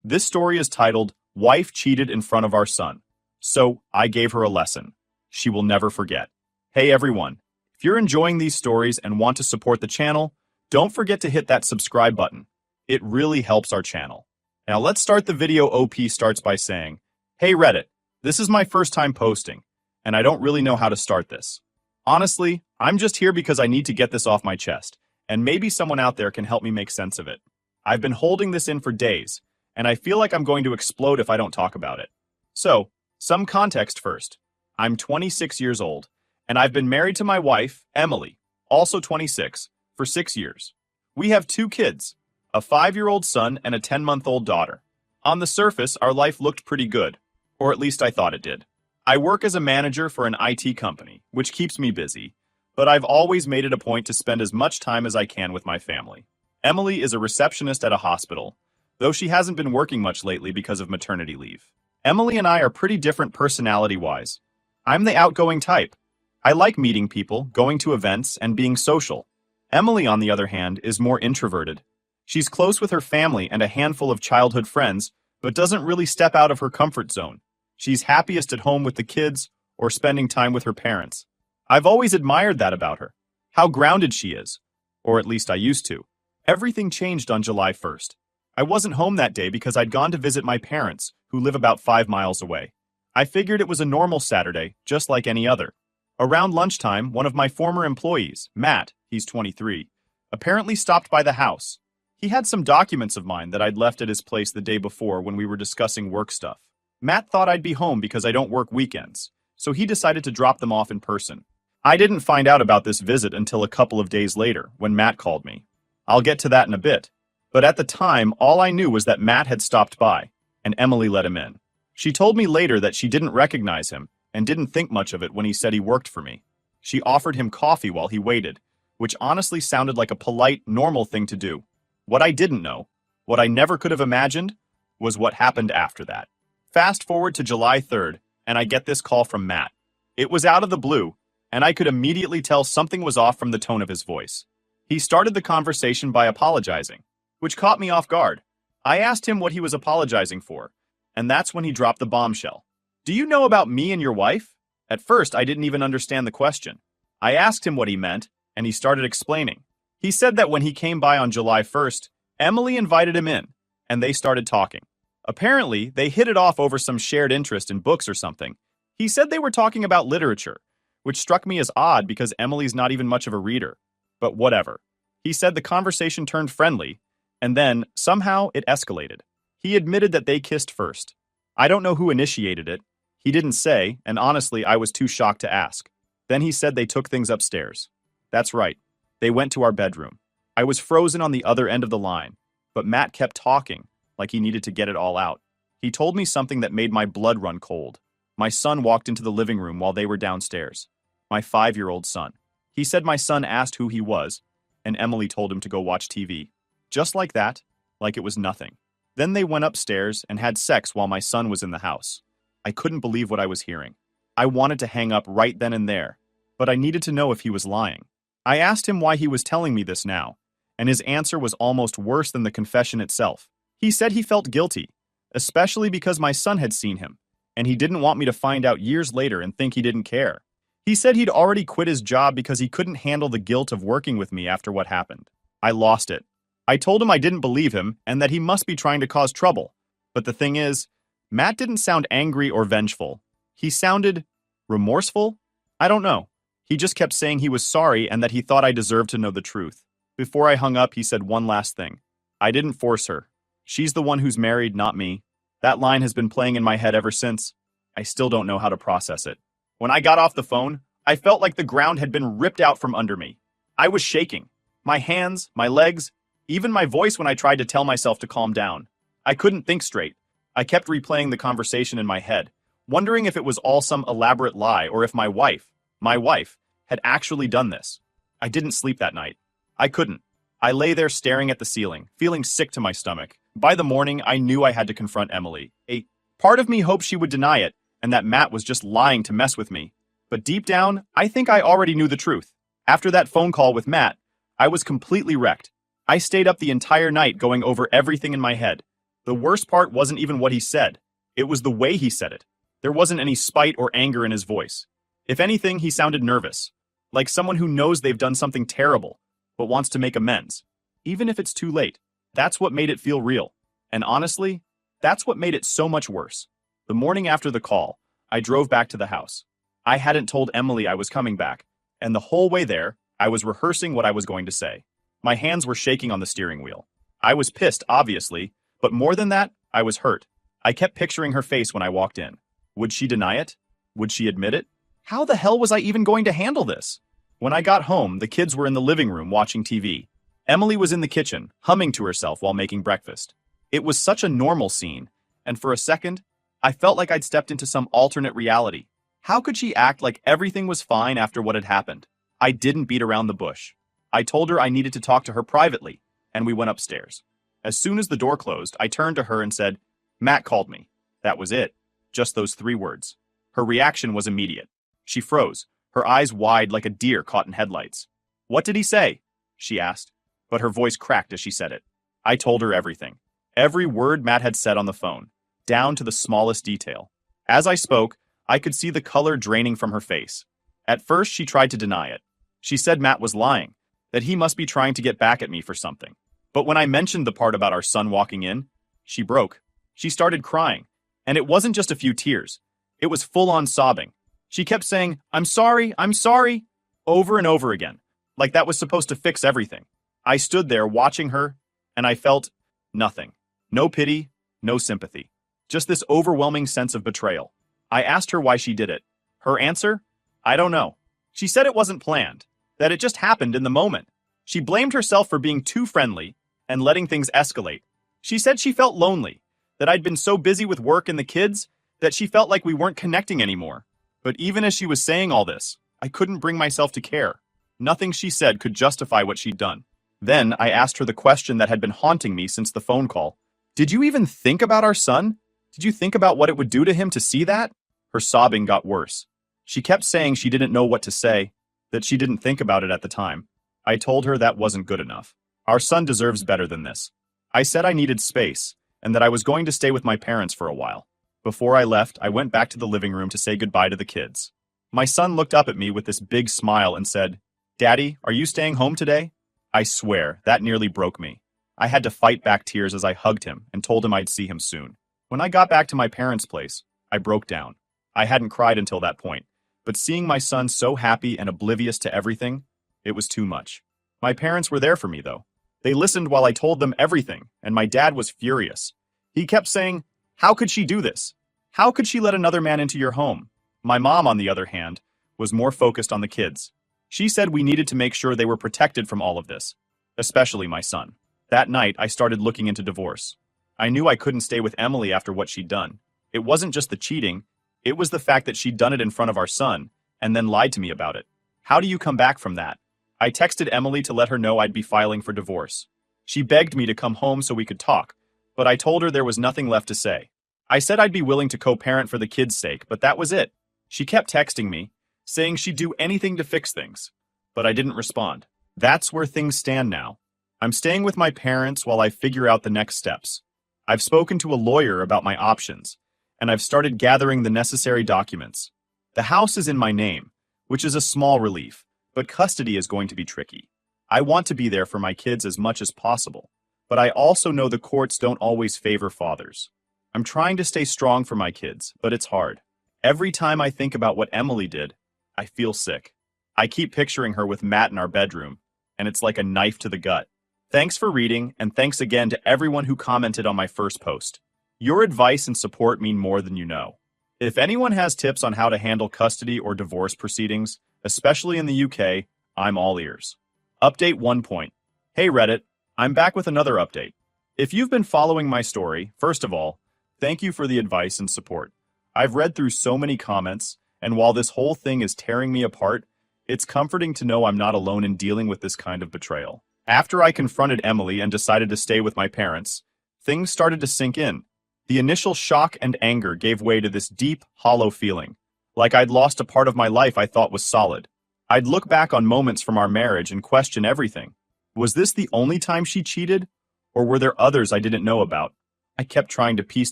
This story is titled, Wife Cheated in Front of Our Son. So, I gave her a lesson. She will never forget. Hey everyone, if you're enjoying these stories and want to support the channel, don't forget to hit that subscribe button. It really helps our channel. Now let's start the video. OP starts by saying, Hey Reddit, this is my first time posting, and I don't really know how to start this. Honestly, I'm just here because I need to get this off my chest, and maybe someone out there can help me make sense of it. I've been holding this in for days, and I feel like I'm going to explode if I don't talk about it. So, some context first. I'm 26 years old, and I've been married to my wife, Emily, also 26, for 6 years. We have 2 kids, a 5-year-old son and a 10-month-old daughter. On the surface, our life looked pretty good, or at least I thought it did. I work as a manager for an IT company, which keeps me busy, but I've always made it a point to spend as much time as I can with my family. Emily is a receptionist at a hospital, though she hasn't been working much lately because of maternity leave. Emily and I are pretty different personality-wise. I'm the outgoing type. I like meeting people, going to events, and being social. Emily, on the other hand, is more introverted. She's close with her family and a handful of childhood friends, but doesn't really step out of her comfort zone. She's happiest at home with the kids or spending time with her parents. I've always admired that about her. How grounded she is. Or at least I used to. Everything changed on July 1st. I wasn't home that day because I'd gone to visit my parents, who live about 5 miles away. I figured it was a normal Saturday, just like any other. Around lunchtime, one of my former employees, Matt, he's 23, apparently stopped by the house. He had some documents of mine that I'd left at his place the day before when we were discussing work stuff. Matt thought I'd be home because I don't work weekends, so he decided to drop them off in person. I didn't find out about this visit until a couple of days later, when Matt called me. I'll get to that in a bit. But at the time, all I knew was that Matt had stopped by, and Emily let him in. She told me later that she didn't recognize him, and didn't think much of it when he said he worked for me. She offered him coffee while he waited, which honestly sounded like a polite, normal thing to do. What I didn't know, what I never could have imagined, was what happened after that. Fast forward to July 3rd, and I get this call from Matt. It was out of the blue, and I could immediately tell something was off from the tone of his voice. He started the conversation by apologizing, which caught me off guard. I asked him what he was apologizing for, and that's when he dropped the bombshell. Do you know about me and your wife? At first, I didn't even understand the question. I asked him what he meant, and he started explaining. He said that when he came by on July 1st, Emily invited him in, and they started talking. Apparently, they hit it off over some shared interest in books or something. He said they were talking about literature, which struck me as odd because Emily's not even much of a reader. But whatever. He said the conversation turned friendly, and then, somehow, it escalated. He admitted that they kissed first. I don't know who initiated it. He didn't say, and honestly, I was too shocked to ask. Then he said they took things upstairs. That's right. They went to our bedroom. I was frozen on the other end of the line, but Matt kept talking, like he needed to get it all out. He told me something that made my blood run cold. My son walked into the living room while they were downstairs. My 5-year-old son. He said my son asked who he was, and Emily told him to go watch TV. Just like that, like it was nothing. Then they went upstairs and had sex while my son was in the house. I couldn't believe what I was hearing. I wanted to hang up right then and there, but I needed to know if he was lying. I asked him why he was telling me this now, and his answer was almost worse than the confession itself. He said he felt guilty, especially because my son had seen him, and he didn't want me to find out years later and think he didn't care. He said he'd already quit his job because he couldn't handle the guilt of working with me after what happened. I lost it. I told him I didn't believe him and that he must be trying to cause trouble. But the thing is, Matt didn't sound angry or vengeful. He sounded remorseful? I don't know. He just kept saying he was sorry and that he thought I deserved to know the truth. Before I hung up, he said one last thing. I didn't force her. She's the one who's married, not me. That line has been playing in my head ever since. I still don't know how to process it. When I got off the phone, I felt like the ground had been ripped out from under me. I was shaking. My hands, my legs, even my voice when I tried to tell myself to calm down. I couldn't think straight. I kept replaying the conversation in my head, wondering if it was all some elaborate lie or if my wife, had actually done this. I didn't sleep that night. I couldn't. I lay there staring at the ceiling, feeling sick to my stomach. By the morning, I knew I had to confront Emily. A part of me hoped she would deny it, and that Matt was just lying to mess with me. But deep down, I think I already knew the truth. After that phone call with Matt, I was completely wrecked. I stayed up the entire night going over everything in my head. The worst part wasn't even what he said. It was the way he said it. There wasn't any spite or anger in his voice. If anything, he sounded nervous, like someone who knows they've done something terrible, but wants to make amends, even if it's too late. That's what made it feel real. And honestly, that's what made it so much worse. The morning after the call, I drove back to the house. I hadn't told Emily I was coming back, and the whole way there, I was rehearsing what I was going to say. My hands were shaking on the steering wheel. I was pissed, obviously, but more than that, I was hurt. I kept picturing her face when I walked in. Would she deny it? Would she admit it? How the hell was I even going to handle this? When I got home, the kids were in the living room watching TV. Emily was in the kitchen, humming to herself while making breakfast. It was such a normal scene, and for a second, I felt like I'd stepped into some alternate reality. How could she act like everything was fine after what had happened? I didn't beat around the bush. I told her I needed to talk to her privately, and we went upstairs. As soon as the door closed, I turned to her and said, "Matt called me." That was it. Just those 3 words. Her reaction was immediate. She froze, her eyes wide like a deer caught in headlights. "What did he say?" she asked, but her voice cracked as she said it. I told her everything. Every word Matt had said on the phone, down to the smallest detail. As I spoke, I could see the color draining from her face. At first, she tried to deny it. She said Matt was lying, that he must be trying to get back at me for something. But when I mentioned the part about our son walking in, she broke. She started crying, and it wasn't just a few tears. It was full-on sobbing. She kept saying, I'm sorry," over and over again, like that was supposed to fix everything. I stood there watching her, and I felt nothing. No pity, no sympathy. Just this overwhelming sense of betrayal. I asked her why she did it. Her answer? I don't know. She said it wasn't planned, that it just happened in the moment. She blamed herself for being too friendly and letting things escalate. She said she felt lonely, that I'd been so busy with work and the kids that she felt like we weren't connecting anymore. But even as she was saying all this, I couldn't bring myself to care. Nothing she said could justify what she'd done. Then I asked her the question that had been haunting me since the phone call. Did you even think about our son? Did you think about what it would do to him to see that? Her sobbing got worse. She kept saying she didn't know what to say, that she didn't think about it at the time. I told her that wasn't good enough. Our son deserves better than this. I said I needed space, and that I was going to stay with my parents for a while. Before I left, I went back to the living room to say goodbye to the kids. My son looked up at me with this big smile and said, "Daddy, are you staying home today?" I swear, that nearly broke me. I had to fight back tears as I hugged him and told him I'd see him soon. When I got back to my parents' place, I broke down. I hadn't cried until that point, but seeing my son so happy and oblivious to everything, it was too much. My parents were there for me, though. They listened while I told them everything, and my dad was furious. He kept saying, "How could she do this? How could she let another man into your home?" My mom, on the other hand, was more focused on the kids. She said we needed to make sure they were protected from all of this, especially my son. That night, I started looking into divorce. I knew I couldn't stay with Emily after what she'd done. It wasn't just the cheating, it was the fact that she'd done it in front of our son, and then lied to me about it. How do you come back from that? I texted Emily to let her know I'd be filing for divorce. She begged me to come home so we could talk, but I told her there was nothing left to say. I said I'd be willing to co-parent for the kids' sake, but that was it. She kept texting me, saying she'd do anything to fix things, but I didn't respond. That's where things stand now. I'm staying with my parents while I figure out the next steps. I've spoken to a lawyer about my options, and I've started gathering the necessary documents. The house is in my name, which is a small relief, but custody is going to be tricky. I want to be there for my kids as much as possible, but I also know the courts don't always favor fathers. I'm trying to stay strong for my kids, but it's hard. Every time I think about what Emily did, I feel sick. I keep picturing her with Matt in our bedroom, and it's like a knife to the gut. Thanks for reading, and thanks again to everyone who commented on my first post. Your advice and support mean more than you know. If anyone has tips on how to handle custody or divorce proceedings, especially in the UK, I'm all ears. Update 1 point. Hey Reddit, I'm back with another update. If you've been following my story, first of all, thank you for the advice and support. I've read through so many comments, and while this whole thing is tearing me apart, it's comforting to know I'm not alone in dealing with this kind of betrayal. After I confronted Emily and decided to stay with my parents, things started to sink in. The initial shock and anger gave way to this deep, hollow feeling, like I'd lost a part of my life I thought was solid. I'd look back on moments from our marriage and question everything. Was this the only time she cheated? Or were there others I didn't know about? I kept trying to piece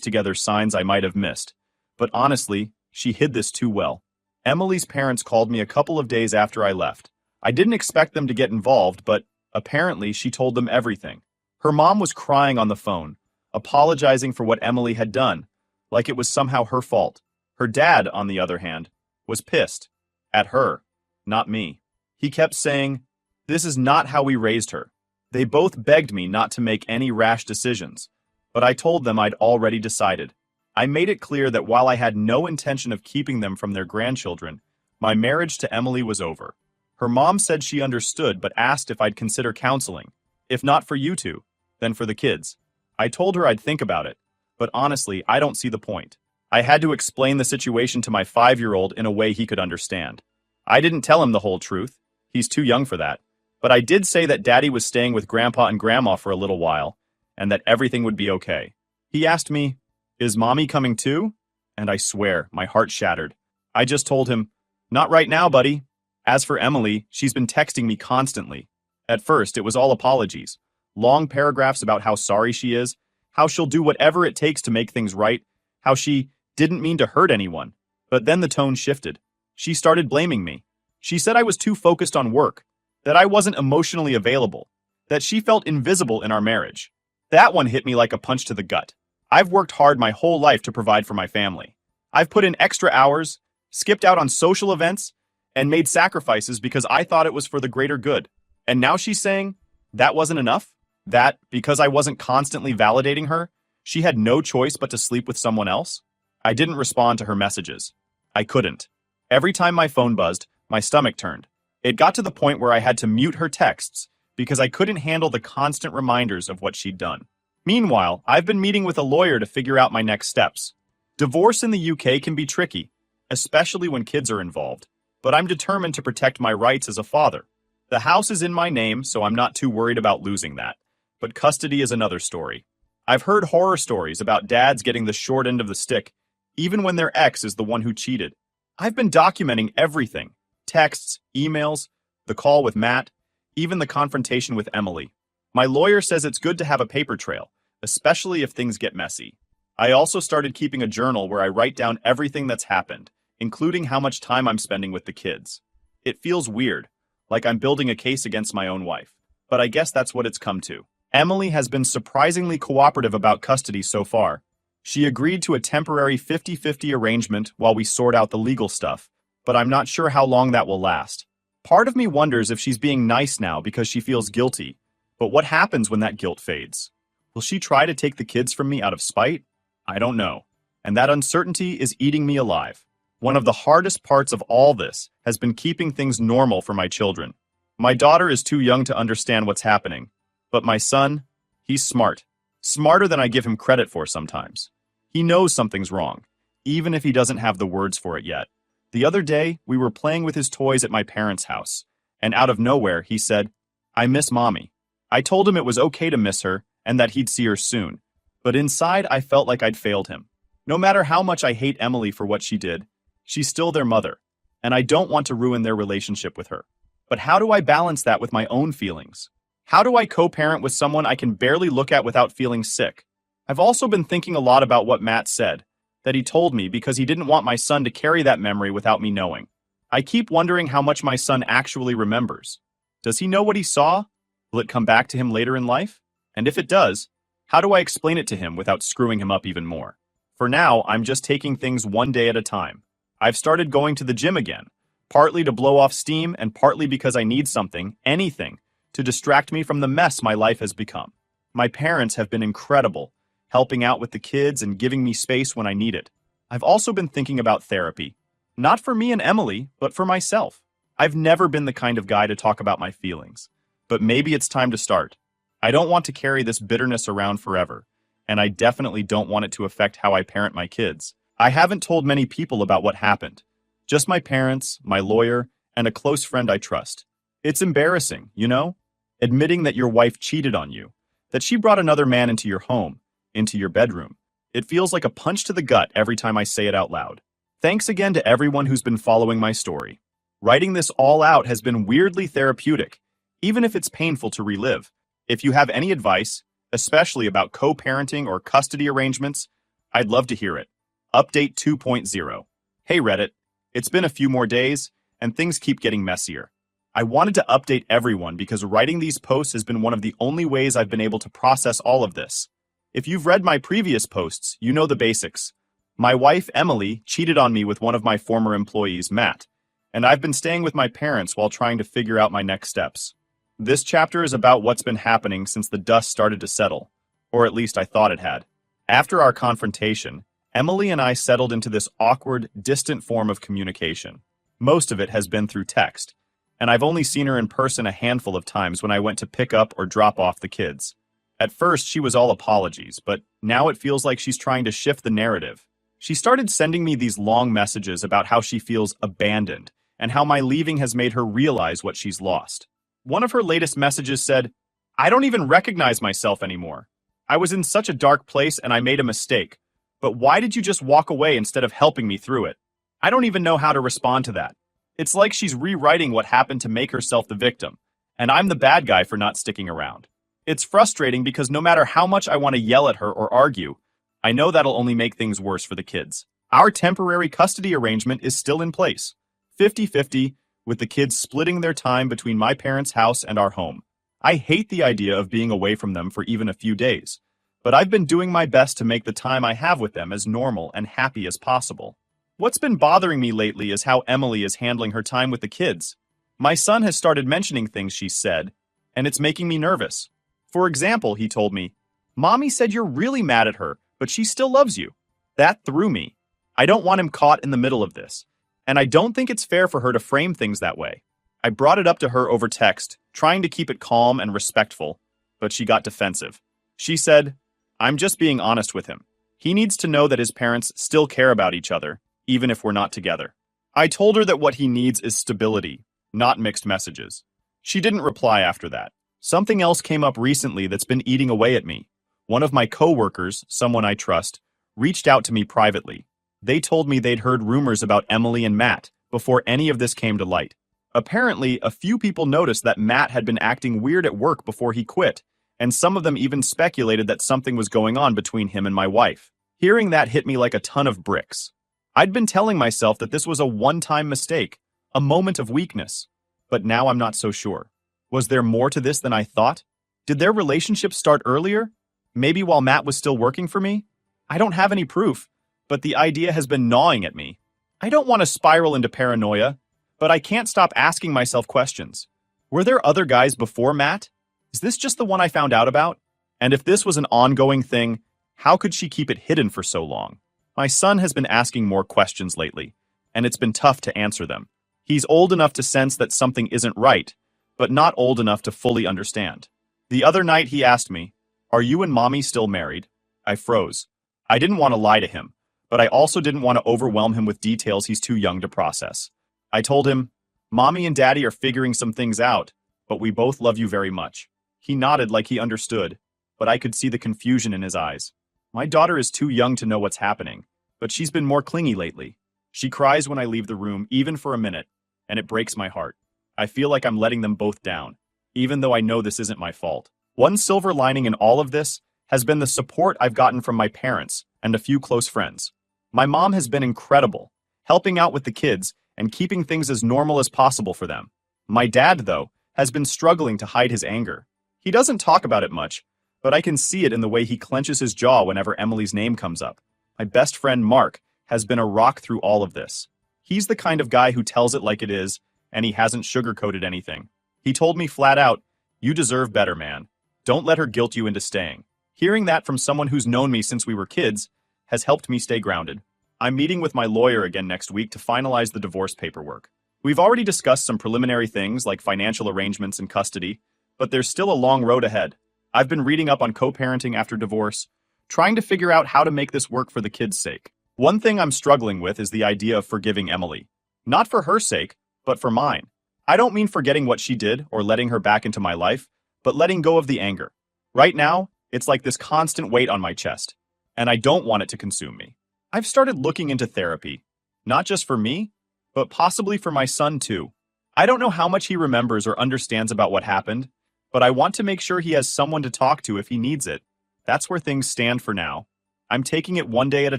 together signs I might have missed. But honestly, she hid this too well. Emily's parents called me a couple of days after I left. I didn't expect them to get involved, but apparently she told them everything. Her mom was crying on the phone, apologizing for what Emily had done, like it was somehow her fault. Her dad, on the other hand, was pissed. At her, not me. He kept saying, "This is not how we raised her." They both begged me not to make any rash decisions, but I told them I'd already decided. I made it clear that while I had no intention of keeping them from their grandchildren, my marriage to Emily was over. Her mom said she understood but asked if I'd consider counseling. If not for you two, then for the kids. I told her I'd think about it, but honestly, I don't see the point. I had to explain the situation to my 5-year-old in a way he could understand. I didn't tell him the whole truth. He's too young for that. But I did say that Daddy was staying with Grandpa and Grandma for a little while, and that everything would be okay. He asked me, "Is Mommy coming too?" And I swear, my heart shattered. I just told him, "Not right now, buddy." As for Emily, she's been texting me constantly. At first, it was all apologies. Long paragraphs about how sorry she is, how she'll do whatever it takes to make things right, how she didn't mean to hurt anyone. But then the tone shifted. She started blaming me. She said I was too focused on work, that I wasn't emotionally available, that she felt invisible in our marriage. That one hit me like a punch to the gut. I've worked hard my whole life to provide for my family. I've put in extra hours, skipped out on social events, and made sacrifices because I thought it was for the greater good. And now she's saying that wasn't enough? That, because I wasn't constantly validating her, she had no choice but to sleep with someone else? I didn't respond to her messages. I couldn't. Every time my phone buzzed, my stomach turned. It got to the point where I had to mute her texts because I couldn't handle the constant reminders of what she'd done. Meanwhile, I've been meeting with a lawyer to figure out my next steps. Divorce in the UK can be tricky, especially when kids are involved, but I'm determined to protect my rights as a father. The house is in my name, so I'm not too worried about losing that. But custody is another story. I've heard horror stories about dads getting the short end of the stick, even when their ex is the one who cheated. I've been documenting everything. Texts, emails, the call with Matt, even the confrontation with Emily. My lawyer says it's good to have a paper trail, especially if things get messy. I also started keeping a journal where I write down everything that's happened, including how much time I'm spending with the kids. It feels weird, like I'm building a case against my own wife, but I guess that's what it's come to. Emily has been surprisingly cooperative about custody so far. She agreed to a temporary 50-50 arrangement while we sort out the legal stuff, but I'm not sure how long that will last. Part of me wonders if she's being nice now because she feels guilty, but what happens when that guilt fades? Will she try to take the kids from me out of spite? I don't know, and that uncertainty is eating me alive. One of the hardest parts of all this has been keeping things normal for my children. My daughter is too young to understand what's happening, but my son, he's smart. Smarter than I give him credit for sometimes. He knows something's wrong, even if he doesn't have the words for it yet. The other day, we were playing with his toys at my parents' house, and out of nowhere, he said, "I miss Mommy." I told him it was okay to miss her and that he'd see her soon, but inside I felt like I'd failed him. No matter how much I hate Emily for what she did, she's still their mother, and I don't want to ruin their relationship with her. But how do I balance that with my own feelings? How do I co-parent with someone I can barely look at without feeling sick? I've also been thinking a lot about what Matt said, that he told me because he didn't want my son to carry that memory without me knowing. I keep wondering how much my son actually remembers. Does he know what he saw? Will it come back to him later in life? And if it does, how do I explain it to him without screwing him up even more? For now, I'm just taking things one day at a time. I've started going to the gym again, partly to blow off steam and partly because I need something, anything, to distract me from the mess my life has become. My parents have been incredible, helping out with the kids and giving me space when I need it. I've also been thinking about therapy. Not for me and Emily, but for myself. I've never been the kind of guy to talk about my feelings, but maybe it's time to start. I don't want to carry this bitterness around forever, and I definitely don't want it to affect how I parent my kids. I haven't told many people about what happened. Just my parents, my lawyer, and a close friend I trust. It's embarrassing, you know? Admitting that your wife cheated on you, that she brought another man into your home, into your bedroom. It feels like a punch to the gut every time I say it out loud. Thanks again to everyone who's been following my story. Writing this all out has been weirdly therapeutic, even if it's painful to relive. If you have any advice, especially about co-parenting or custody arrangements, I'd love to hear it. Update 2.0. Hey Reddit, it's been a few more days, and things keep getting messier. I wanted to update everyone because writing these posts has been one of the only ways I've been able to process all of this. If you've read my previous posts, you know the basics. My wife, Emily, cheated on me with one of my former employees, Matt, and I've been staying with my parents while trying to figure out my next steps. This chapter is about what's been happening since the dust started to settle, or at least I thought it had. After our confrontation, Emily and I settled into this awkward, distant form of communication. Most of it has been through text, and I've only seen her in person a handful of times when I went to pick up or drop off the kids. At first, she was all apologies, but now it feels like she's trying to shift the narrative. She started sending me these long messages about how she feels abandoned and how my leaving has made her realize what she's lost. One of her latest messages said, "I don't even recognize myself anymore. I was in such a dark place and I made a mistake. But why did you just walk away instead of helping me through it?" I don't even know how to respond to that. It's like she's rewriting what happened to make herself the victim, and I'm the bad guy for not sticking around. It's frustrating because no matter how much I want to yell at her or argue, I know that'll only make things worse for the kids. Our temporary custody arrangement is still in place, 50-50, with the kids splitting their time between my parents' house and our home. I hate the idea of being away from them for even a few days, but I've been doing my best to make the time I have with them as normal and happy as possible. What's been bothering me lately is how Emily is handling her time with the kids. My son has started mentioning things she said, and it's making me nervous. For example, he told me, "Mommy said you're really mad at her, but she still loves you." That threw me. I don't want him caught in the middle of this, and I don't think it's fair for her to frame things that way. I brought it up to her over text, trying to keep it calm and respectful, but she got defensive. She said, "I'm just being honest with him. He needs to know that his parents still care about each other, even if we're not together." I told her that what he needs is stability, not mixed messages. She didn't reply after that. Something else came up recently that's been eating away at me. One of my coworkers, someone I trust, reached out to me privately. They told me they'd heard rumors about Emily and Matt before any of this came to light. Apparently, a few people noticed that Matt had been acting weird at work before he quit, and some of them even speculated that something was going on between him and my wife. Hearing that hit me like a ton of bricks. I'd been telling myself that this was a one-time mistake, a moment of weakness, but now I'm not so sure. Was there more to this than I thought? Did their relationship start earlier? Maybe while Matt was still working for me? I don't have any proof, but the idea has been gnawing at me. I don't want to spiral into paranoia, but I can't stop asking myself questions. Were there other guys before Matt? Is this just the one I found out about? And if this was an ongoing thing, how could she keep it hidden for so long? My son has been asking more questions lately, and it's been tough to answer them. He's old enough to sense that something isn't right, but not old enough to fully understand. The other night he asked me, "Are you and Mommy still married?" I froze. I didn't want to lie to him, but I also didn't want to overwhelm him with details he's too young to process. I told him, "Mommy and Daddy are figuring some things out, but we both love you very much." He nodded like he understood, but I could see the confusion in his eyes. My daughter is too young to know what's happening, but she's been more clingy lately. She cries when I leave the room, even for a minute, and it breaks my heart. I feel like I'm letting them both down, even though I know this isn't my fault. One silver lining in all of this has been the support I've gotten from my parents and a few close friends. My mom has been incredible, helping out with the kids and keeping things as normal as possible for them. My dad, though, has been struggling to hide his anger. He doesn't talk about it much, but I can see it in the way he clenches his jaw whenever Emily's name comes up. My best friend, Mark, has been a rock through all of this. He's the kind of guy who tells it like it is, and he hasn't sugarcoated anything. He told me flat out, "You deserve better, man. Don't let her guilt you into staying." Hearing that from someone who's known me since we were kids has helped me stay grounded. I'm meeting with my lawyer again next week to finalize the divorce paperwork. We've already discussed some preliminary things like financial arrangements and custody, but there's still a long road ahead. I've been reading up on co-parenting after divorce, trying to figure out how to make this work for the kids' sake. One thing I'm struggling with is the idea of forgiving Emily. Not for her sake, but for mine. I don't mean forgetting what she did or letting her back into my life, but letting go of the anger. Right now, it's like this constant weight on my chest, and I don't want it to consume me. I've started looking into therapy, not just for me, but possibly for my son too. I don't know how much he remembers or understands about what happened, but I want to make sure he has someone to talk to if he needs it. That's where things stand for now. I'm taking it one day at a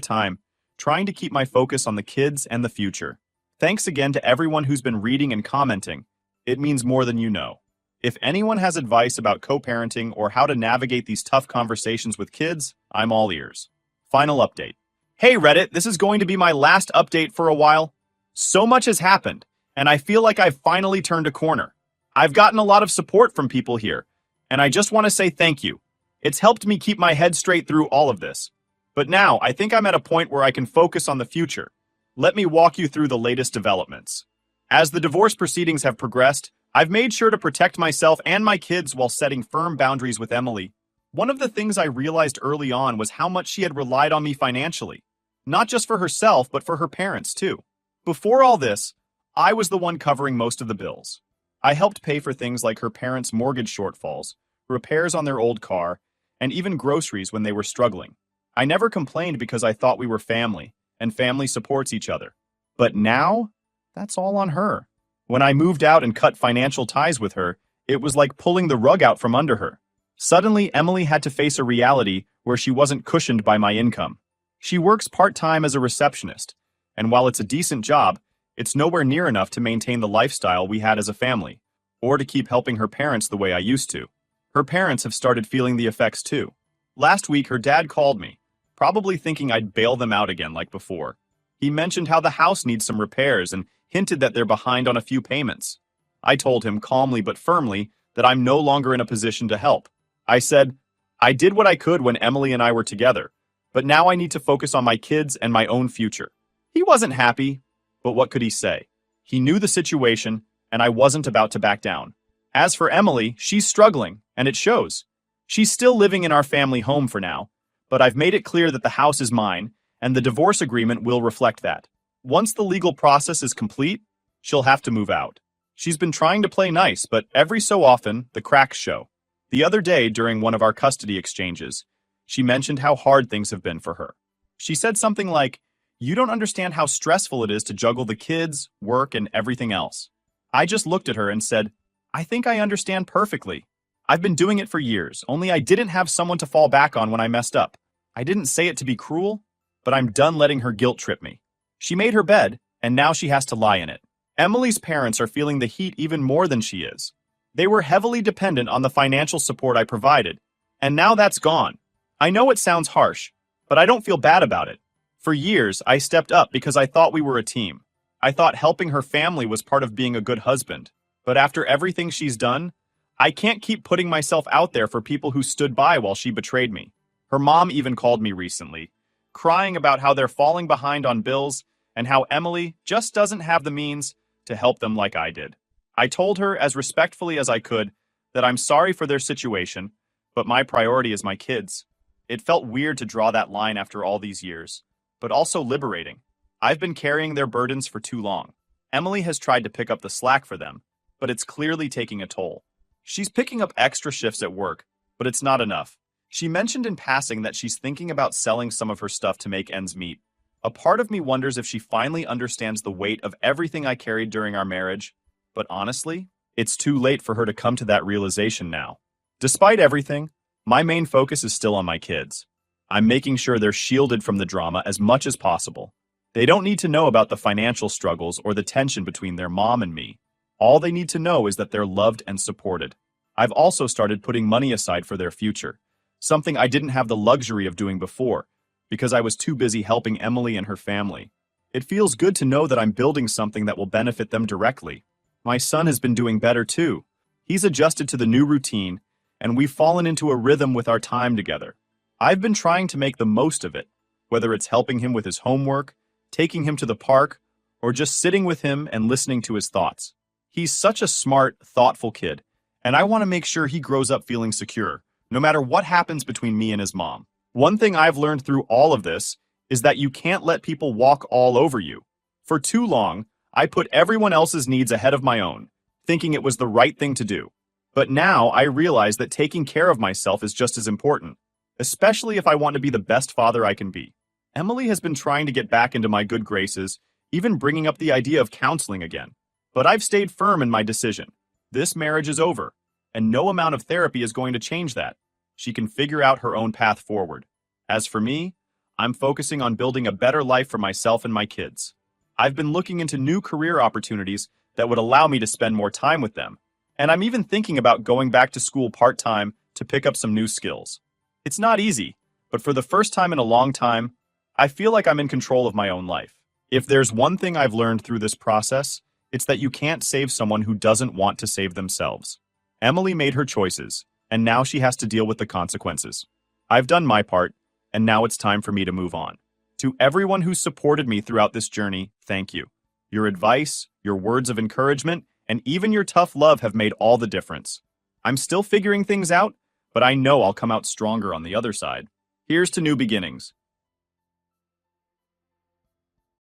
time, trying to keep my focus on the kids and the future. Thanks again to everyone who's been reading and commenting. It means more than you know. If anyone has advice about co-parenting or how to navigate these tough conversations with kids, I'm all ears. Final update. Hey Reddit, this is going to be my last update for a while. So much has happened, and I feel like I've finally turned a corner. I've gotten a lot of support from people here, and I just want to say thank you. It's helped me keep my head straight through all of this. But now, I think I'm at a point where I can focus on the future. Let me walk you through the latest developments. As the divorce proceedings have progressed, I've made sure to protect myself and my kids while setting firm boundaries with Emily. One of the things I realized early on was how much she had relied on me financially. Not just for herself, but for her parents, too. Before all this, I was the one covering most of the bills. I helped pay for things like her parents' mortgage shortfalls, repairs on their old car, and even groceries when they were struggling. I never complained because I thought we were family, and family supports each other. But now, that's all on her. When I moved out and cut financial ties with her, it was like pulling the rug out from under her. Suddenly, Emily had to face a reality where she wasn't cushioned by my income. She works part-time as a receptionist, and while it's a decent job, it's nowhere near enough to maintain the lifestyle we had as a family, or to keep helping her parents the way I used to. Her parents have started feeling the effects too. Last week, her dad called me, probably thinking I'd bail them out again like before. He mentioned how the house needs some repairs and hinted that they're behind on a few payments. I told him calmly but firmly that I'm no longer in a position to help. I said, I did what I could when Emily and I were together, but now I need to focus on my kids and my own future. He wasn't happy, but what could he say? He knew the situation, and I wasn't about to back down. As for Emily, she's struggling, and it shows. She's still living in our family home for now, but I've made it clear that the house is mine, and the divorce agreement will reflect that. Once the legal process is complete, she'll have to move out. She's been trying to play nice, but every so often, the cracks show. The other day, during one of our custody exchanges, she mentioned how hard things have been for her. She said something like, "You don't understand how stressful it is to juggle the kids, work, and everything else." I just looked at her and said, I think I understand perfectly. I've been doing it for years, only I didn't have someone to fall back on when I messed up. I didn't say it to be cruel, but I'm done letting her guilt trip me. She made her bed, and now she has to lie in it. Emily's parents are feeling the heat even more than she is. They were heavily dependent on the financial support I provided, and now that's gone. I know it sounds harsh, but I don't feel bad about it. For years, I stepped up because I thought we were a team. I thought helping her family was part of being a good husband. But after everything she's done, I can't keep putting myself out there for people who stood by while she betrayed me. Her mom even called me recently, crying about how they're falling behind on bills and how Emily just doesn't have the means to help them like I did. I told her as respectfully as I could that I'm sorry for their situation, but my priority is my kids. It felt weird to draw that line after all these years, but also liberating. I've been carrying their burdens for too long. Emily has tried to pick up the slack for them, but it's clearly taking a toll. She's picking up extra shifts at work, but it's not enough. She mentioned in passing that she's thinking about selling some of her stuff to make ends meet. A part of me wonders if she finally understands the weight of everything I carried during our marriage, but honestly, it's too late for her to come to that realization now. Despite everything, my main focus is still on my kids. I'm making sure they're shielded from the drama as much as possible. They don't need to know about the financial struggles or the tension between their mom and me. All they need to know is that they're loved and supported. I've also started putting money aside for their future, something I didn't have the luxury of doing before, because I was too busy helping Emily and her family. It feels good to know that I'm building something that will benefit them directly. My son has been doing better too. He's adjusted to the new routine, and we've fallen into a rhythm with our time together. I've been trying to make the most of it, whether it's helping him with his homework, taking him to the park, or just sitting with him and listening to his thoughts. He's such a smart, thoughtful kid, and I want to make sure he grows up feeling secure, no matter what happens between me and his mom. One thing I've learned through all of this is that you can't let people walk all over you. For too long, I put everyone else's needs ahead of my own, thinking it was the right thing to do. But now I realize that taking care of myself is just as important, especially if I want to be the best father I can be. Emily has been trying to get back into my good graces, even bringing up the idea of counseling again. But I've stayed firm in my decision. This marriage is over, and no amount of therapy is going to change that. She can figure out her own path forward. As for me, I'm focusing on building a better life for myself and my kids. I've been looking into new career opportunities that would allow me to spend more time with them, and I'm even thinking about going back to school part-time to pick up some new skills. It's not easy, but for the first time in a long time, I feel like I'm in control of my own life. If there's one thing I've learned through this process, it's that you can't save someone who doesn't want to save themselves. Emily made her choices, and now she has to deal with the consequences. I've done my part, and now it's time for me to move on. To everyone who supported me throughout this journey, thank you. Your advice, your words of encouragement, and even your tough love have made all the difference. I'm still figuring things out, but I know I'll come out stronger on the other side. Here's to new beginnings.